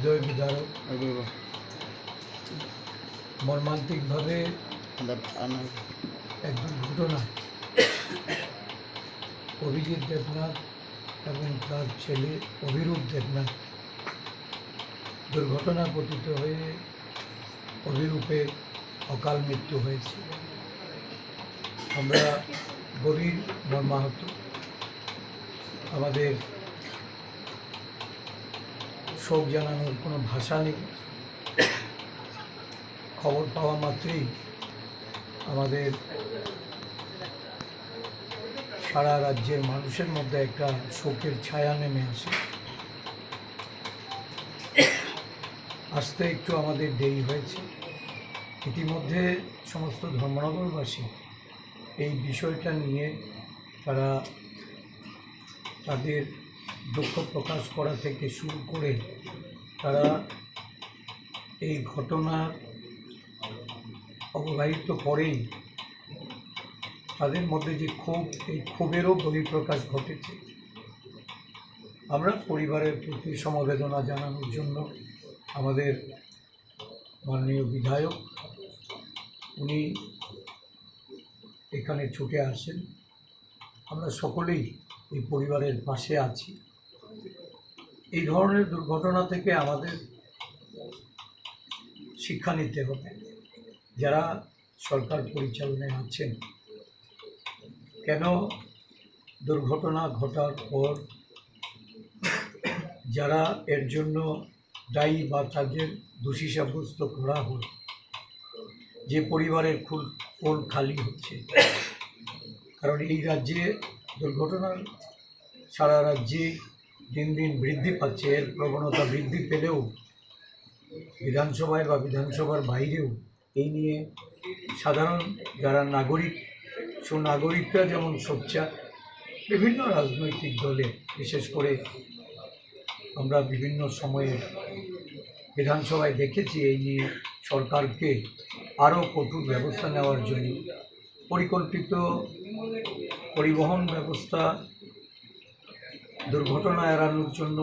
হৃদয় বিদারক মর্মান্তিকভাবে এক দুর্ঘটনায় অভিজিৎ দেবনাথ এবং তার ছেলে অভিরূপ দেবনাথ দুর্ঘটনায় পতিত হয়ে অভিরূপের অকাল মৃত্যু হয়েছে। আমরা গভীর মর্মাহত। আমাদের শোক জানানোর কোনো ভাষা নেই। খবর পাওয়া মাত্রই আমাদের সারা রাজ্যের মানুষের মধ্যে একটা শোকের ছায়া নেমে আসে। আসতে একটু আমাদের দেরি হয়েছে। ইতিমধ্যে সমস্ত ধর্মনগরবাসী এই বিষয়টা নিয়ে তারা তাদের দুঃখ প্রকাশ করা থেকে শুরু করে তারা এই ঘটনার অববাহিত পরেই তাদের মধ্যে যে ক্ষোভ, এই ক্ষোভেরও বহিঃপ্রকাশ ঘটেছে। আমরা পরিবারের প্রতি সমবেদনা জানানোর জন্য আমাদের মাননীয় বিধায়ক উনি এখানে ছুটে আসেন। আমরা সকলেই এই পরিবারের পাশে আছি। এই ধরনের দুর্ঘটনা থেকে আমাদের শিক্ষা নিতে হবে। যারা সরকার পরিচালনায় আছেন, কেন দুর্ঘটনা ঘটার পর যারা এর জন্য দায়ী বা তাদের দোষী সাব্যস্ত করা হয়, যে পরিবারের কোল খালি হচ্ছে। কারণ এই রাজ্যে দুর্ঘটনার সারা রাজ্যে দিন দিন বৃদ্ধি পাচ্ছে। এর প্রবণতা বৃদ্ধি পেলেও বিধানসভায় বা বিধানসভার বাইরেও এই নিয়ে সাধারণ যারা নাগরিক, সুনাগরিকরা যেমন সোচ্চার, বিভিন্ন রাজনৈতিক দলে বিশেষ করে আমরা বিভিন্ন সময়ে বিধানসভায় দেখেছি এই নিয়ে সরকারকে আরও কঠোর ব্যবস্থা নেওয়ার জন্য পরিকল্পিত পরিবহন ব্যবস্থা, দুর্ঘটনা এড়ানোর জন্য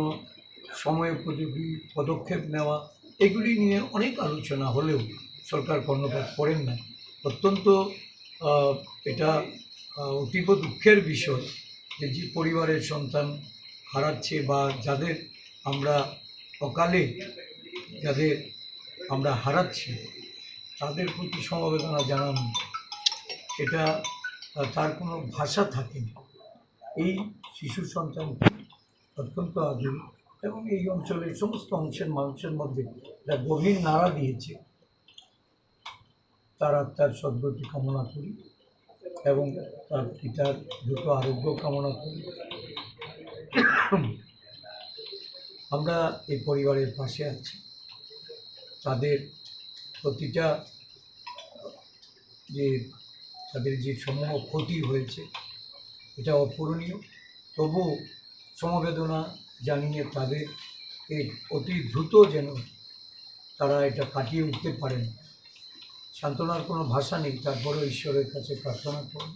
সময়োপযোগী পদক্ষেপ নেওয়া, এগুলি নিয়ে অনেক আলোচনা হলেও সরকার কর্ণপাত করেন না। অত্যন্ত এটা অতীব দুঃখের বিষয় যে পরিবারের সন্তান হারাচ্ছে বা যাদের আমরা অকালে যাদের আমরা হারাচ্ছি তাদের প্রতি সমবেদনা জানানো, এটা তার কোনো ভাষা থাকে না। এই শিশু সন্তানটি অত্যন্ত আদুর এবং এই অঞ্চলের সমস্ত অংশের মানুষের মধ্যে একটা গভীর নাড়া দিয়েছে। তার আত্মার সদ্গতি কামনা করি এবং তার পিতার দ্রুত আরোগ্য কামনা করি। আমরা এই পরিবারের পাশে আছি। তাদের প্রতিটা যে তাদের যে সমূহ ক্ষতি হয়েছে এটা অপূরণীয়। তবু সমবেদনা জানিয়ে তাদের এই অতি দ্রুত যেন তারা এটা কাটিয়ে উঠতে পারেন। সান্ত্বনার কোনো ভাষা নেই, তারপরেও ঈশ্বরের কাছে প্রার্থনা করুন।